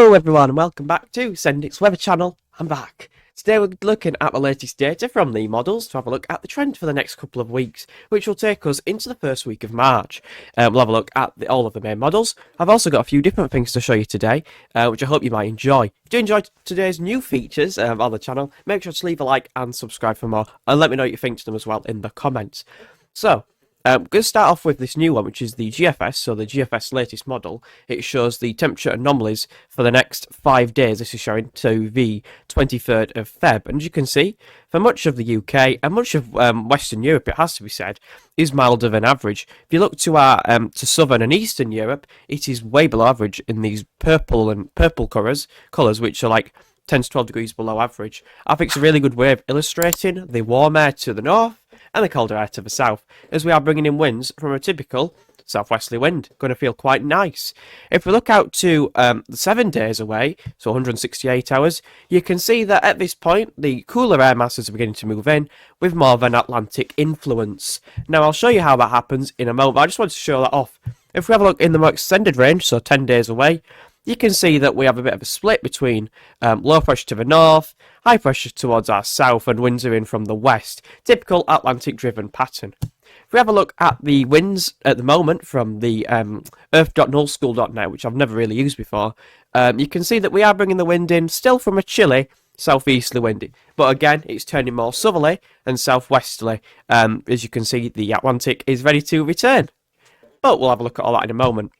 Hello everyone and welcome back to Sendik's Weather Channel. I'm back. Today we're looking at the latest data from the models to have a look at the trend for the next couple of weeks, which will take us into the first week of March. We'll have a look at all of the main models. I've also got a few different things to show you today, which I hope you might enjoy. If you do enjoy today's new features on the channel, make sure to leave a like and subscribe for more, and let me know what you think to them as well in the comments. So, I'm going to start off with this new one, which is the GFS, so the GFS latest model. It shows the temperature anomalies for the next 5 days. This is showing to the 23rd of Feb. And as you can see, for much of the UK and much of Western Europe, it has to be said, is milder than average. If you look to our to Southern and Eastern Europe, it is way below average in these purple colours, which are like 10 to 12 degrees below average. I think it's a really good way of illustrating the warm air to the north and the colder air to the south, as we are bringing in winds from a typical southwesterly wind. Going to feel quite nice. If we look out to the 7 days away, so 168 hours, you can see that at this point the cooler air masses are beginning to move in with more of an Atlantic influence. Now I'll show you how that happens in a moment. I just wanted to show that off. If we have a look in the more extended range, so 10 days away, you can see that we have a bit of a split between low pressure to the north, high pressure towards our south, and winds are in from the west. Typical Atlantic-driven pattern. If we have a look at the winds at the moment from the earth.nullschool.net, which I've never really used before, you can see that we are bringing the wind in still from a chilly southeasterly wind. But again, it's turning more southerly and southwesterly. As you can see, the Atlantic is ready to return. But we'll have a look at all that in a moment.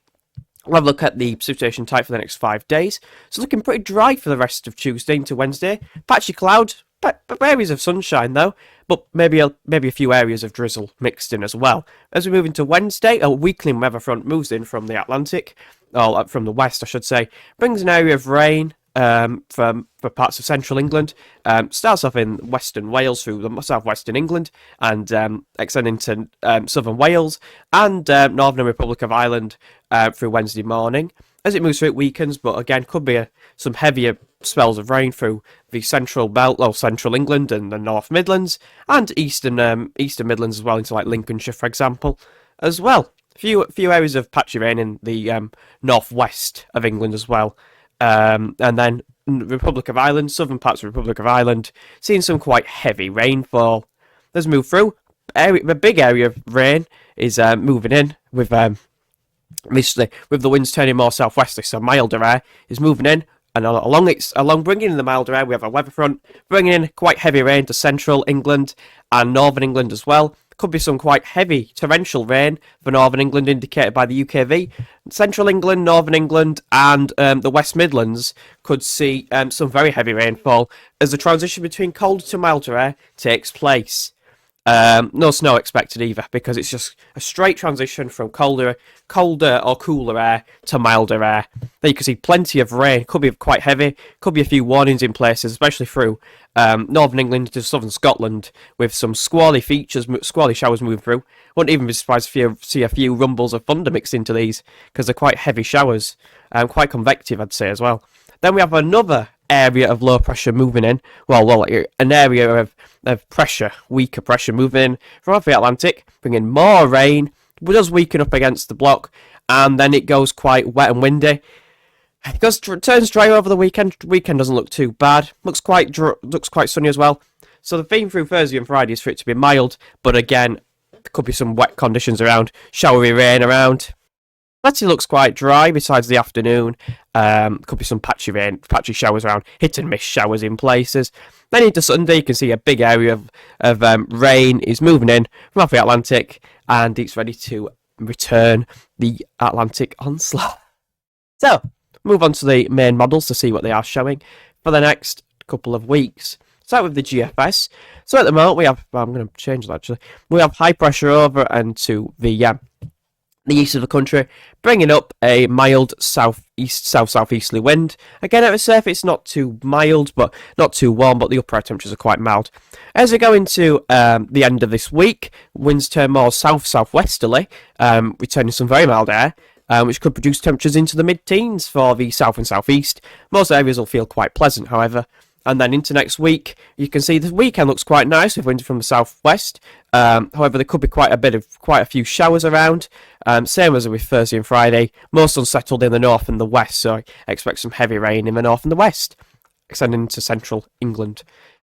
We'll have a look at the precipitation type for the next 5 days. It's looking pretty dry for the rest of Tuesday into Wednesday. Patchy cloud, but areas of sunshine though, but maybe a few areas of drizzle mixed in as well. As we move into Wednesday, a weakling weather front moves in from the Atlantic, or from the west I should say, brings an area of rain for parts of central England. Starts off in western Wales through the southwestern England and extending to southern Wales and northern Republic of Ireland through Wednesday morning. As it moves through, it weakens, but again could be some heavier spells of rain through the central belt, well, central England and the North Midlands and eastern Midlands as well, into like Lincolnshire, for example, as well. Few areas of patchy rain in the northwest of England as well. And then Republic of Ireland, southern parts of Republic of Ireland, seeing some quite heavy rainfall. Let's move through. The big area of rain is moving in with with the winds turning more southwesterly, so milder air is moving in, and along bringing in the milder air, we have a weather front bringing in quite heavy rain to central England and northern England as well. Could be some quite heavy torrential rain for northern England, indicated by the UKV. Central England, northern England, and the West Midlands could see some very heavy rainfall as the transition between colder to milder air takes place. No snow expected either, because it's just a straight transition from colder or cooler air to milder air. There you can see plenty of rain, could be quite heavy, could be a few warnings in places, especially through northern England to southern Scotland, with some squally showers moving through. Wouldn't even be surprised if you see a few rumbles of thunder mixed into these, because they're quite heavy showers, quite convective I'd say as well. Then we have another area of low pressure moving in, an area of pressure, weaker pressure moving in from the Atlantic, bringing more rain. It does weaken up against the block, and then it goes quite wet and windy. It turns dry over the weekend. The weekend doesn't look too bad. Looks quite sunny as well. So the theme through Thursday and Friday is for it to be mild, but again, there could be some wet conditions around, showery rain around. Saturday looks quite dry besides the afternoon. Could be some patchy rain, patchy showers around, hit and miss showers in places. Then into Sunday, you can see a big area of rain is moving in from off the Atlantic, and it's ready to return the Atlantic onslaught. So, move on to the main models to see what they are showing for the next couple of weeks. Start with the GFS. So at the moment we have, I'm going to change that actually. We have high pressure over and to the east of the country, bringing up a mild southeasterly wind. Again, at the surface, not too mild, but not too warm, but the upper air temperatures are quite mild. As we go into the end of this week, winds turn more southwesterly, returning some very mild air, which could produce temperatures into the mid-teens for the south and southeast. Most areas will feel quite pleasant, however. And then into next week, you can see the weekend looks quite nice with wind from the southwest. However, there could be quite a few showers around. Same as with Thursday and Friday. Most unsettled in the north and the west, so I expect some heavy rain in the north and the west, extending into central England.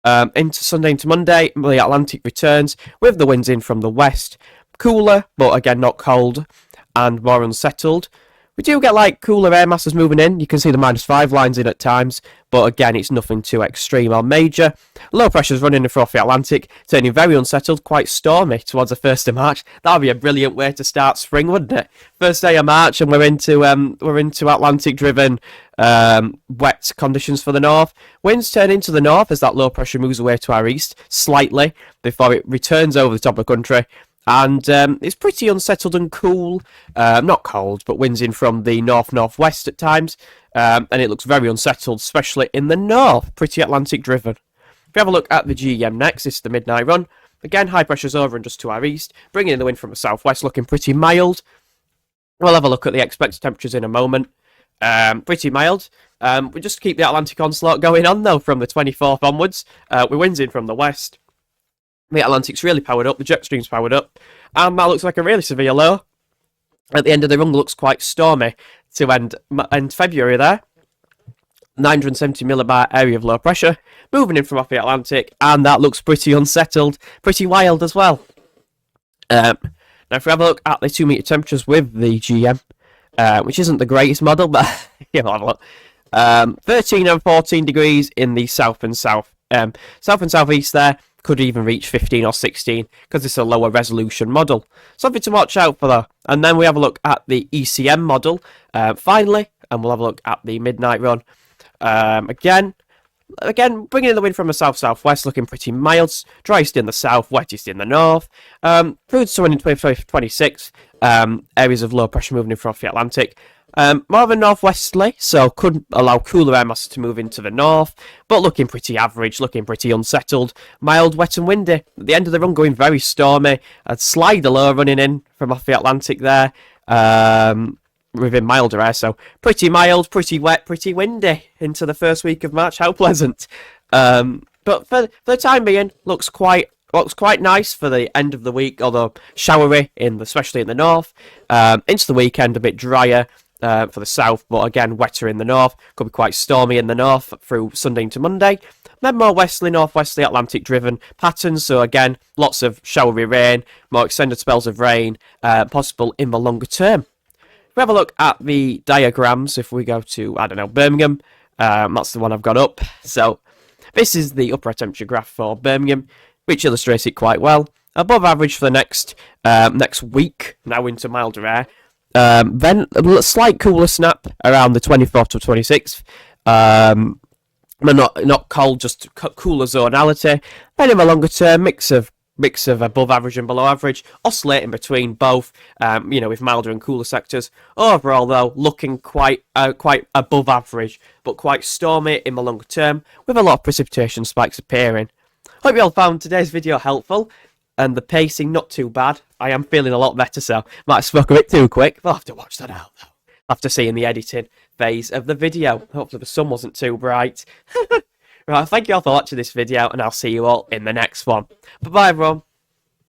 Into Sunday into Monday, the Atlantic returns with the winds in from the west. Cooler, but again not cold, and more unsettled. We do get like cooler air masses moving in. You can see the -5 lines in at times, but again, it's nothing too extreme or major. Low pressure's running across the Atlantic, turning very unsettled, quite stormy towards the 1st of March. That would be a brilliant way to start spring, wouldn't it? First day of March, and we're into Atlantic-driven wet conditions for the north. Winds turn into the north as that low pressure moves away to our east slightly before it returns over the top of the country. And it's pretty unsettled and cool. Not cold, but winds in from the north-northwest at times. And it looks very unsettled, especially in the north. Pretty Atlantic-driven. If you have a look at the GEM next, this is the midnight run. Again, high pressure's over and just to our east. Bringing in the wind from the southwest, looking pretty mild. We'll have a look at the expected temperatures in a moment. Pretty mild. We just keep the Atlantic onslaught going on, though, from the 24th onwards. With winds in from the west. The Atlantic's really powered up, the jet stream's powered up, and that looks like a really severe low. At the end of the run, looks quite stormy to end February there. 970 millibar area of low pressure, moving in from off the Atlantic, and that looks pretty unsettled, pretty wild as well. Now, if we have a look at the 2 metre temperatures with the GM, which isn't the greatest model, but yeah, we'll have a look. 13 and 14 degrees in the south and southeast there. Could even reach 15 or 16 because it's a lower resolution model. Something to watch out for though. And then we have a look at the ECM model finally, and we'll have a look at the midnight run. Again, bringing in the wind from the south-southwest, looking pretty mild. Driest in the south, wettest in the north. Through to someone in 2026. Areas of low pressure moving in from the Atlantic. More of a northwesterly, so could allow cooler air masses to move into the north, but looking pretty average, looking pretty unsettled. Mild, wet and windy. At the end of the run going very stormy. A slider low running in from off the Atlantic there, within milder air, so pretty mild, pretty wet, pretty windy into the first week of March. How pleasant. But for the time being, looks quite nice for the end of the week, although showery, especially in the north. Into the weekend, a bit drier. For the south, but again wetter in the north. Could be quite stormy in the north through Sunday into Monday. Then more westerly, northwesterly, Atlantic driven patterns, so again lots of showery rain, more extended spells of rain possible in the longer term. If we have a look at the diagrams, if we go to, I don't know, Birmingham, that's the one I've got up. So this is the upper temperature graph for Birmingham, which illustrates it quite well. Above average for the next week, now into milder air. Then a slight cooler snap around the 24th to 26th. But not cold, just cooler zonality. Then in the longer term, mix of above average and below average, oscillating between both. With milder and cooler sectors. Overall, though, looking quite above average, but quite stormy in the longer term, with a lot of precipitation spikes appearing. Hope you all found today's video helpful. And the pacing not too bad. I am feeling a lot better, so might have spoke a bit too quick. I'll have to watch that out though. After seeing the editing phase of the video. Hopefully the sun wasn't too bright. Right, thank you all for watching this video, and I'll see you all in the next one. Bye bye everyone.